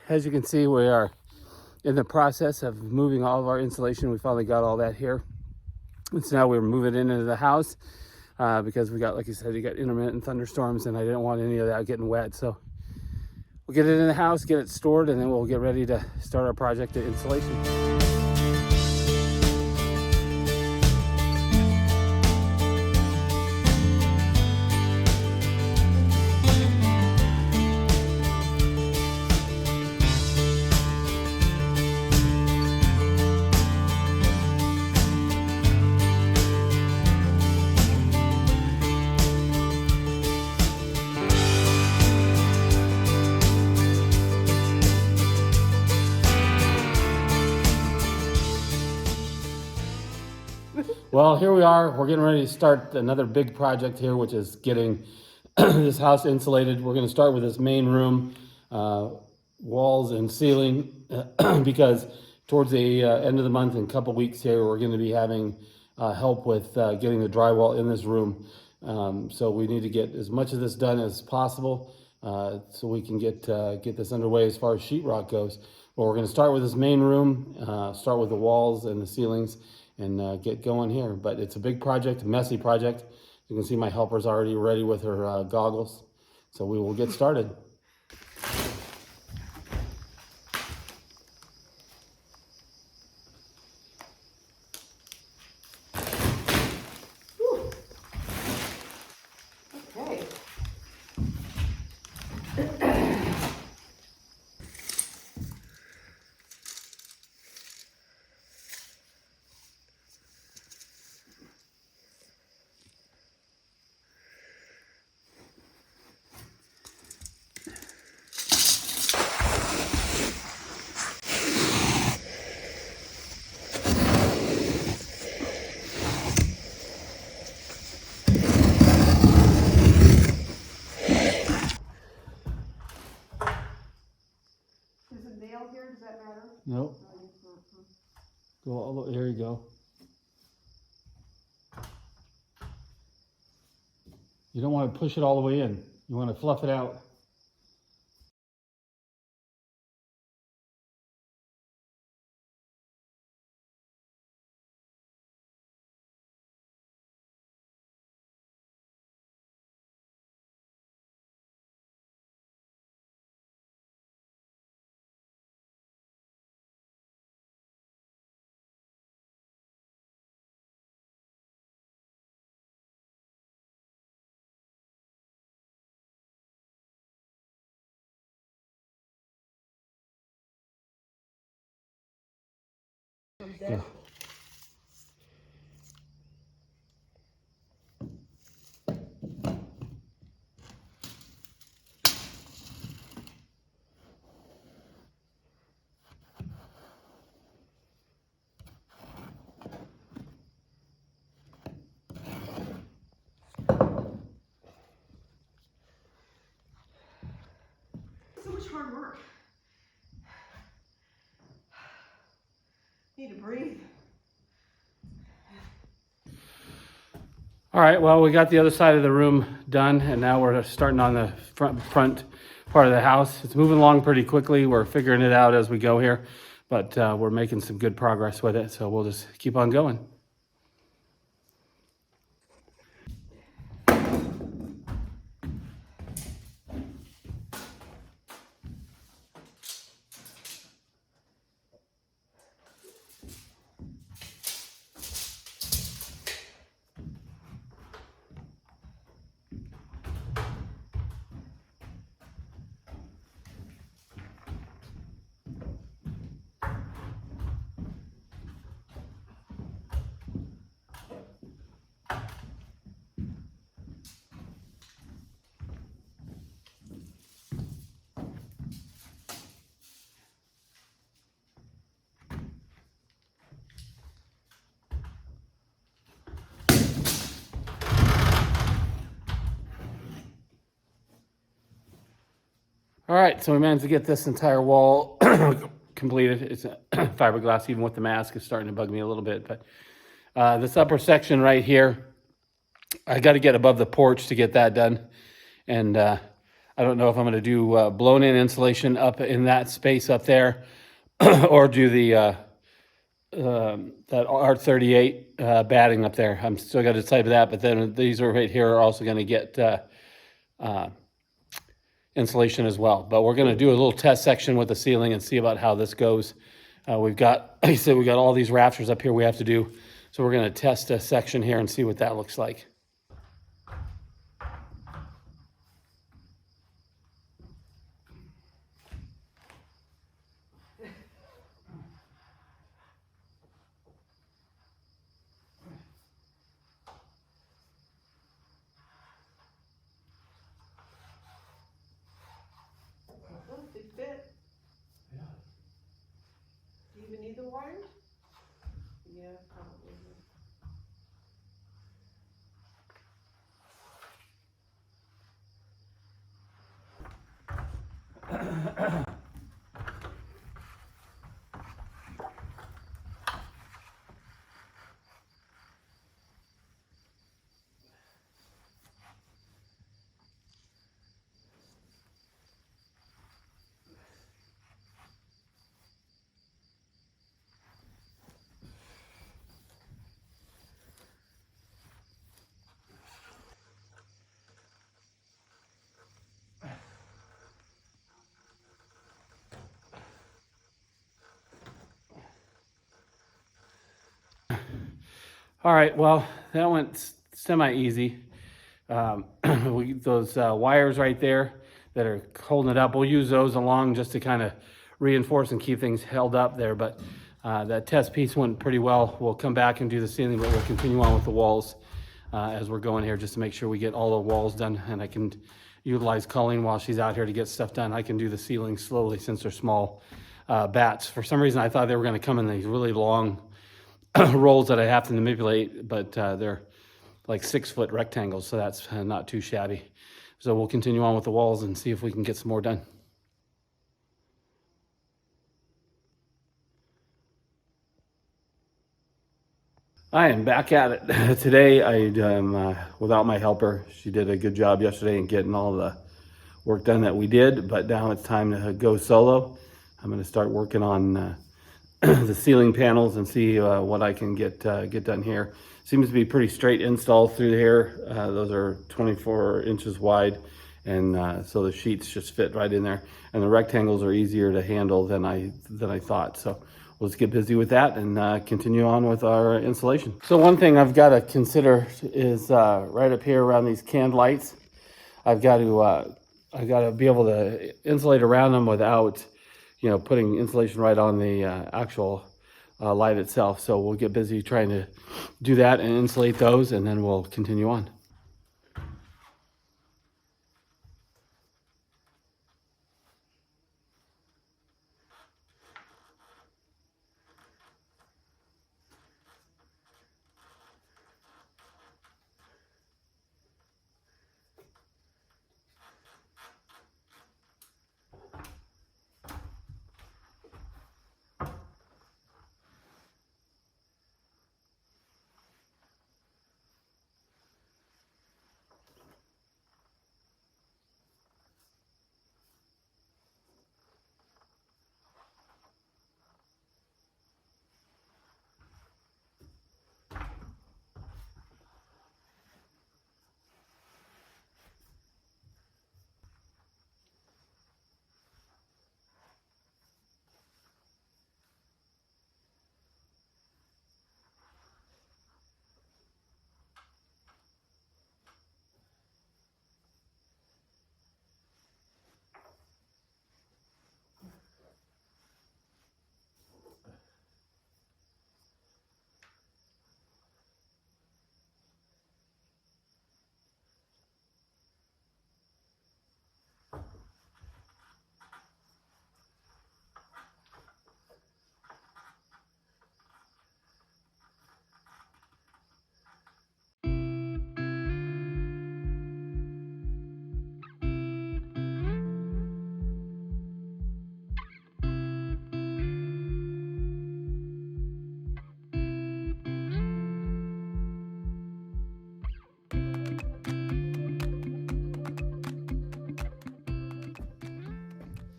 as you can see, we are in the process of moving all of our insulation. We finally got all that here. And so now we're moving it into the house because we got, like I said, you got intermittent thunderstorms and I didn't want any of that getting wet. So we'll get it in the house, get it stored, and then we'll get ready to start our project of insulation. Well, here we are. We're getting ready to start another big project here, which is getting this house insulated. We're going to start with this main room, walls and ceiling, because towards the end of the month, in a couple weeks here, we're going to be having help with getting the drywall in this room. So we need to get as much of this done as possible so we can get this underway as far as sheetrock goes. But we're going to start with this main room, start with the walls and the ceilings, and get going here. But it's a big project, a messy project. You can see my helper's already ready with her goggles. So we will get started. Okay. Here, does that matter? Nope. Go all the way, here you go. You don't want to push it all the way in. You want to fluff it out. Yeah. So much hard work. Need to breathe. All right, well, we got the other side of the room done, and now we're starting on the front part of the house. It's moving along pretty quickly. We're figuring it out as we go here, but we're making some good progress with it, so we'll just keep on going. All right, so we managed to get this entire wall completed. It's fiberglass, even with the mask, is starting to bug me a little bit. But this upper section right here, I got to get above the porch to get that done. And I don't know if I'm going to do blown in insulation up in that space up there or do the that R38 batting up there. I'm still got to decide that, but then these are right here are also going to get insulation as well. But we're going to do a little test section with the ceiling and see about how this goes. We've got, like I said, we've got all these rafters up here we have to do. So we're going to test a section here and see what that looks like. They fit. Yeah. Do you even need the wires? Yeah, probably. All right, well, that went semi-easy. Those wires right there that are holding it up, we'll use those along just to kind of reinforce and keep things held up there. But that test piece went pretty well. We'll come back and do the ceiling, but we'll continue on with the walls as we're going here just to make sure we get all the walls done. And I can utilize Colleen while she's out here to get stuff done. I can do the ceiling slowly since they're small bats. For some reason, I thought they were going to come in these really long rolls that I have to manipulate, but they're like 6-foot rectangles, so that's not too shabby. So we'll continue on with the walls and see if we can get some more done. I am back at it. Today I am without my helper. She did a good job yesterday in getting all the work done that we did, but now it's time to go solo. I'm going to start working on the ceiling panels and see what I can get done here. Seems to be pretty straight install through here. Those are 24 inches wide, and so the sheets just fit right in there. And the rectangles are easier to handle than I thought. So let's get busy with that and continue on with our installation. So one thing I've got to consider is right up here around these canned lights. I've got to be able to insulate around them without putting insulation right on the actual light itself. So we'll get busy trying to do that and insulate those, and then we'll continue on.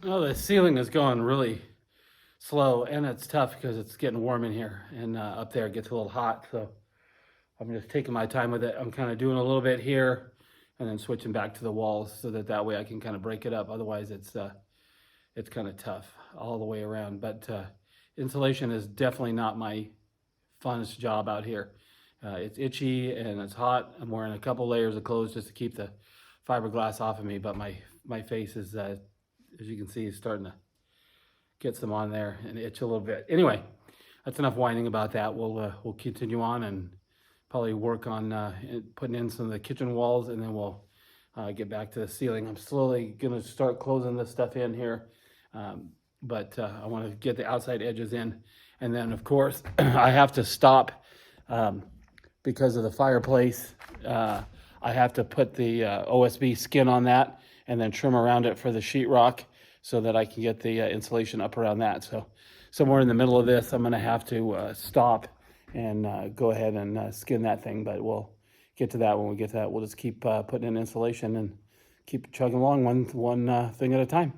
Oh, the ceiling is going really slow, and it's tough because it's getting warm in here, and up there it gets a little hot. So I'm just taking my time with it. I'm kind of doing a little bit here, and then switching back to the walls so that way I can kind of break it up. Otherwise, it's kind of tough all the way around. But insulation is definitely not my funnest job out here. It's itchy and it's hot. I'm wearing a couple layers of clothes just to keep the fiberglass off of me, but my face is, as you can see, is starting to get some on there and itch a little bit. Anyway, that's enough whining about that. We'll continue on and probably work on putting in some of the kitchen walls, and then we'll get back to the ceiling. I'm slowly gonna start closing this stuff in here, but I want to get the outside edges in, and then of course I have to stop because of the fireplace. I have to put the OSB skin on that and then trim around it for the sheetrock so that I can get the insulation up around that. So somewhere in the middle of this, I'm gonna have to stop and go ahead and skin that thing, but we'll get to that when we get to that. We'll just keep putting in insulation and keep chugging along one thing at a time.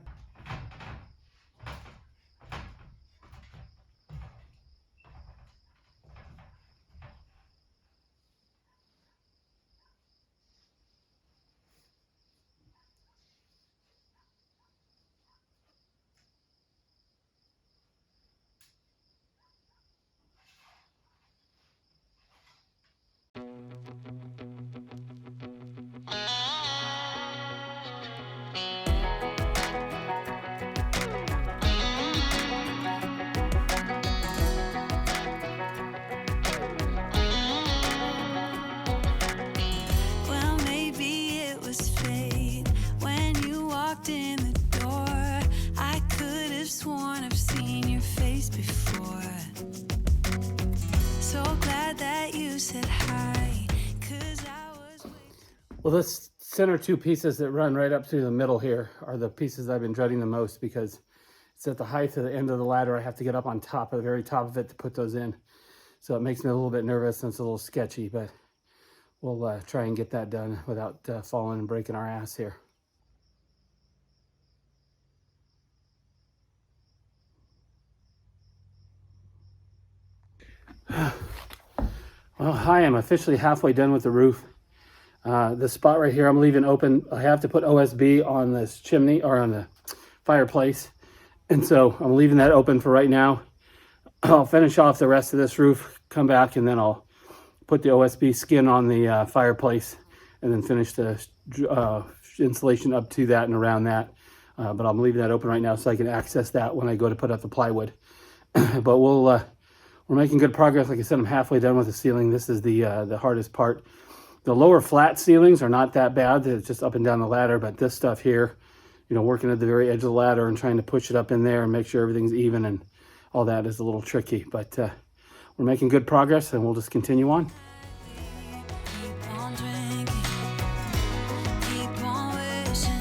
Well, maybe it was fate when you walked in the door. I could have sworn I've seen your face before. So glad that you said hi, 'cause I was waiting. Well, this center two pieces that run right up through the middle here are the pieces I've been dreading the most because it's at the height of the end of the ladder. I have to get up on top, of the very top of it, to put those in. So it makes me a little bit nervous and it's a little sketchy, but we'll try and get that done without falling and breaking our ass here. Well, I am officially halfway done with the roof. This spot right here I'm leaving open. I have to put OSB on this chimney, or on the fireplace, and so I'm leaving that open for right now. I'll finish off the rest of this roof, come back, and then I'll put the OSB skin on the fireplace, and then finish the insulation up to that and around that. But I'm leaving that open right now so I can access that when I go to put up the plywood. But we're making good progress. Like I said, I'm halfway done with the ceiling. This is the hardest part. The lower flat ceilings are not that bad. It's just up and down the ladder, but this stuff here, you know, working at the very edge of the ladder and trying to push it up in there and make sure everything's even and all that is a little tricky. But we're making good progress, and we'll just continue on. Keep on drinking, keep on wishing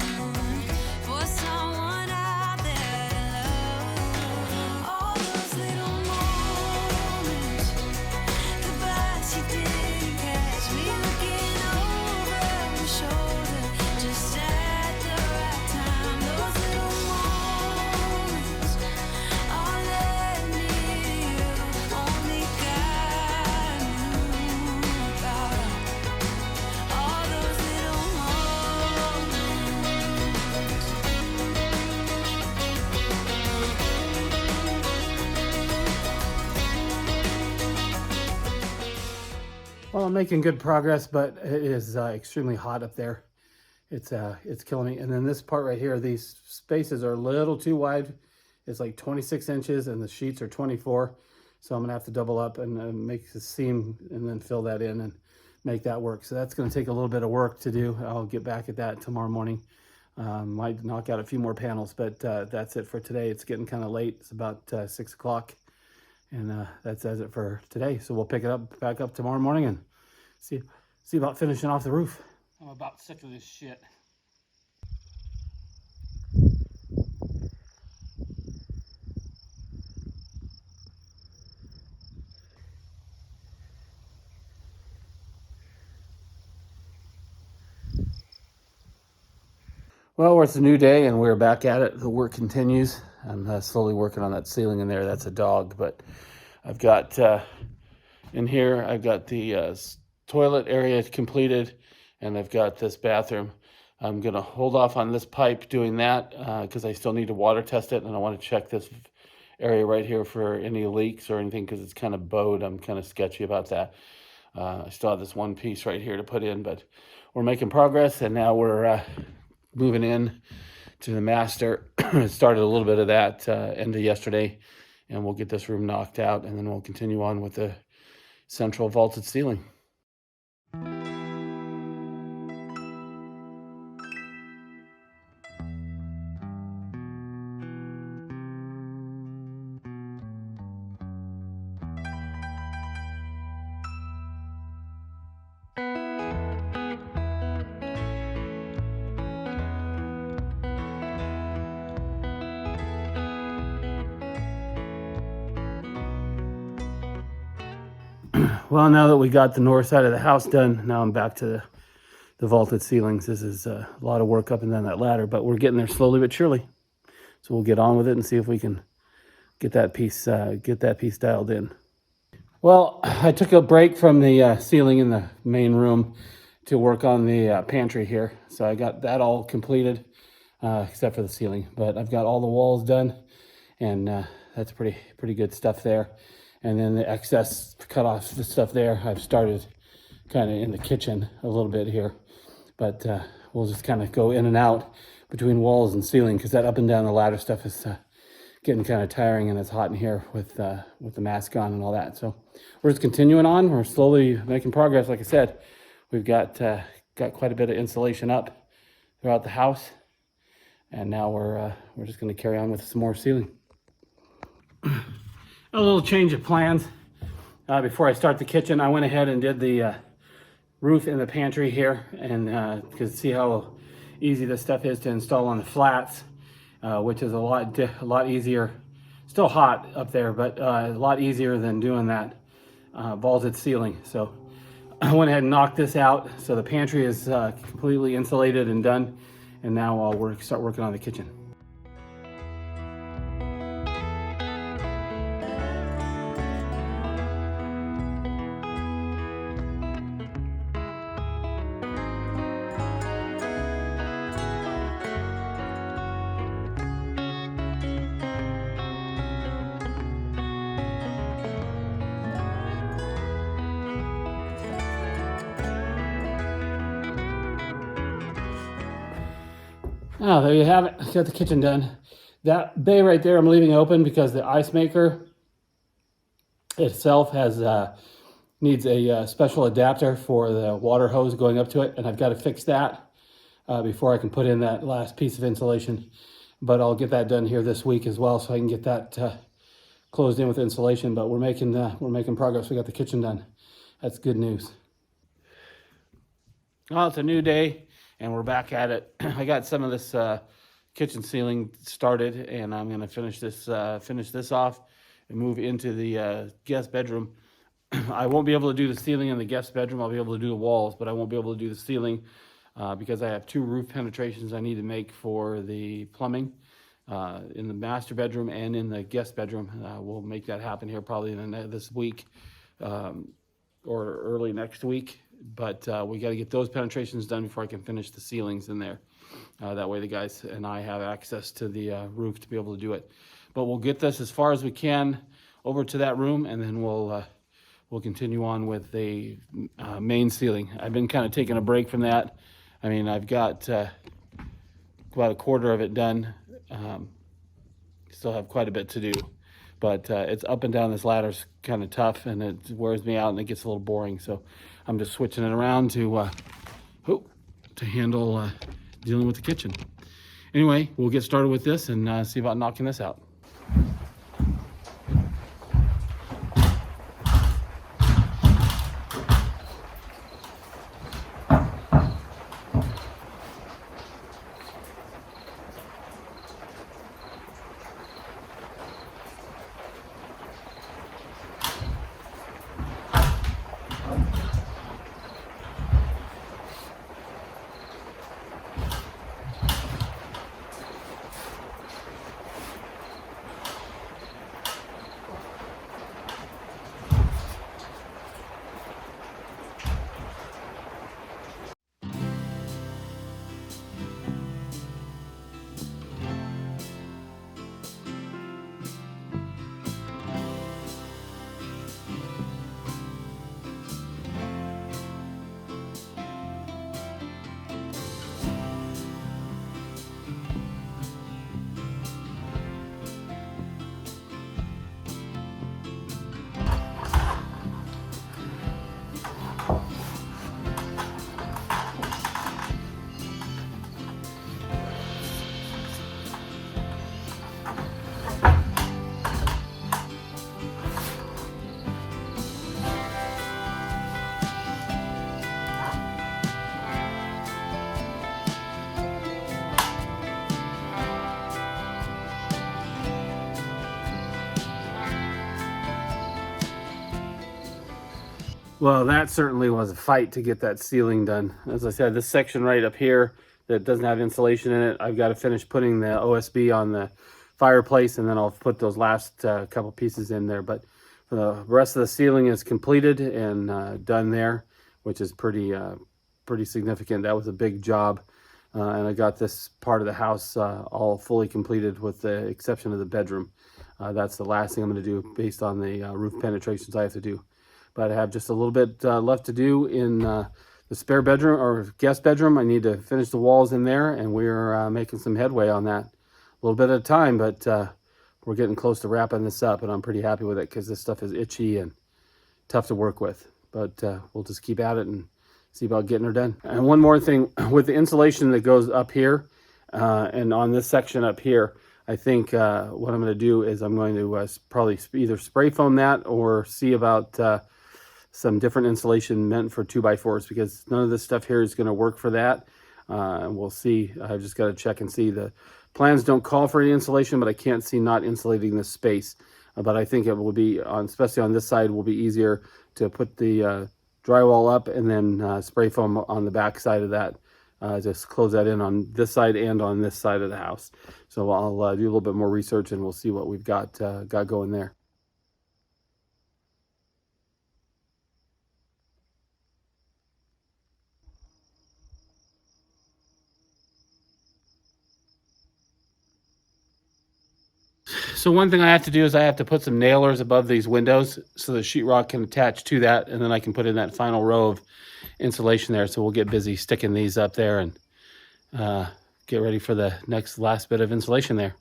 for someone out there to love. All those little moments, the bus you didn't catch me looking over my shoulder, just at the right time. Those little moments all led me to you. Only God knew about all those little moments. Well, I'm making good progress, but it is extremely hot up there. It's killing me. And then this part right here, these spaces are a little too wide. It's like 26 inches and the sheets are 24. So I'm gonna have to double up and make the seam and then fill that in and make that work. So that's gonna take a little bit of work to do. I'll get back at that tomorrow morning. Might knock out a few more panels, but that's it for today. It's getting kind of late. It's about 6 o'clock. And that says it for today. So we'll pick it up back up tomorrow morning and see about finishing off the roof. I'm about sick of this shit. Well, it's a new day and we're back at it. The work continues. I'm slowly working on that ceiling in there. That's a dog, but I've got in here, I've got the toilet area completed, and I've got this bathroom. I'm going to hold off on this pipe doing that because I still need to water test it, and I want to check this area right here for any leaks or anything because it's kind of bowed. I'm kind of sketchy about that. I still have this one piece right here to put in, but we're making progress, and now we're moving in to the master. Started a little bit of that end of yesterday, and we'll get this room knocked out, and then we'll continue on with the central vaulted ceiling. Well, now that we got the north side of the house done, now I'm back to the vaulted ceilings. This is a lot of work up and down that ladder, but we're getting there slowly but surely. So we'll get on with it and see if we can get that piece dialed in. Well, I took a break from the ceiling in the main room to work on the pantry here. So I got that all completed, except for the ceiling. But I've got all the walls done, and that's pretty good stuff there. And then the excess cut off the stuff there, I've started kind of in the kitchen a little bit here. But we'll just kind of go in and out between walls and ceiling because that up and down the ladder stuff is getting kind of tiring, and it's hot in here with the mask on and all that. So we're just continuing on. We're slowly making progress. Like I said, we've got quite a bit of insulation up throughout the house, and now we're just going to carry on with some more ceiling. A little change of plans. Before I start the kitchen, I went ahead and did the roof in the pantry here, and because see how easy this stuff is to install on the flats, which is a lot easier. Still hot up there, but a lot easier than doing that vaulted ceiling. So I went ahead and knocked this out. So the pantry is completely insulated and done, and now I'll start working on the kitchen. Oh, there you have it. Got the kitchen done. That bay right there I'm leaving open because the ice maker itself needs a special adapter for the water hose going up to it, and I've got to fix that before I can put in that last piece of insulation. But I'll get that done here this week as well, so I can get that closed in with insulation. But we're making progress. We got the kitchen done. That's good news. Well, it's a new day, and we're back at it. I got some of this kitchen ceiling started, and I'm going to finish this off and move into the guest bedroom. I won't be able to do the ceiling in the guest bedroom. I'll be able to do the walls, but I won't be able to do the ceiling because I have 2 roof penetrations I need to make for the plumbing in the master bedroom and in the guest bedroom. We'll make that happen here probably this week or early next week. But we got to get those penetrations done before I can finish the ceilings in there. That way the guys and I have access to the roof to be able to do it. But we'll get this as far as we can over to that room, and then we'll continue on with the main ceiling. I've been kind of taking a break from that. I mean, I've got about a quarter of it done. Still have quite a bit to do. But it's up and down this ladder's kind of tough, and it wears me out, and it gets a little boring. So I'm just switching it around to handle dealing with the kitchen. Anyway, we'll get started with this and see about knocking this out. Well, that certainly was a fight to get that ceiling done. As I said, this section right up here that doesn't have insulation in it, I've got to finish putting the OSB on the fireplace, and then I'll put those last couple pieces in there. But the rest of the ceiling is completed and done there, which is pretty significant. That was a big job. And I got this part of the house all fully completed with the exception of the bedroom. That's the last thing I'm going to do based on the roof penetrations I have to do. But I have just a little bit left to do in the spare bedroom or guest bedroom. I need to finish the walls in there, and we're making some headway on that. A little bit at a time, but we're getting close to wrapping this up, and I'm pretty happy with it because this stuff is itchy and tough to work with. But we'll just keep at it and see about getting her done. And one more thing, with the insulation that goes up here and on this section up here, I think what I'm going to do is I'm going to probably either spray foam that or see about some different insulation meant for 2x4s, because none of this stuff here is going to work for that. And we'll see. I've just got to check and see. The plans don't call for any insulation, but I can't see not insulating this space. But I think it will be, especially on this side, will be easier to put the drywall up and then spray foam on the back side of that. Just close that in on this side and on this side of the house. So I'll do a little bit more research, and we'll see what we've got going there. So one thing I have to do is I have to put some nailers above these windows so the sheetrock can attach to that, and then I can put in that final row of insulation there. So we'll get busy sticking these up there and get ready for the last bit of insulation there.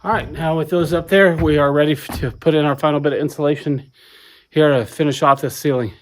All right, now with those up there, we are ready to put in our final bit of insulation here to finish off this ceiling.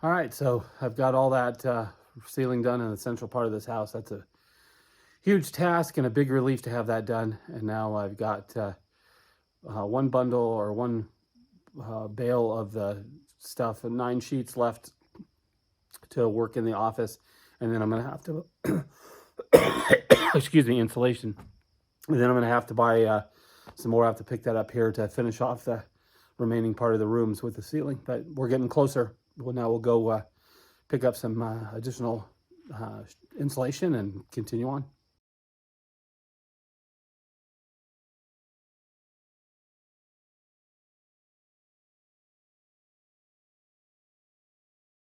All right, so I've got all that ceiling done in the central part of this house. That's a huge task and a big relief to have that done. And now I've got one bundle or one bale of the stuff and 9 sheets left to work in the office. And then I'm going to have to, excuse me, insulation. And then I'm going to have to buy some more. I have to pick that up here to finish off the remaining part of the rooms with the ceiling. But we're getting closer. Well, now we'll go pick up some additional insulation and continue on.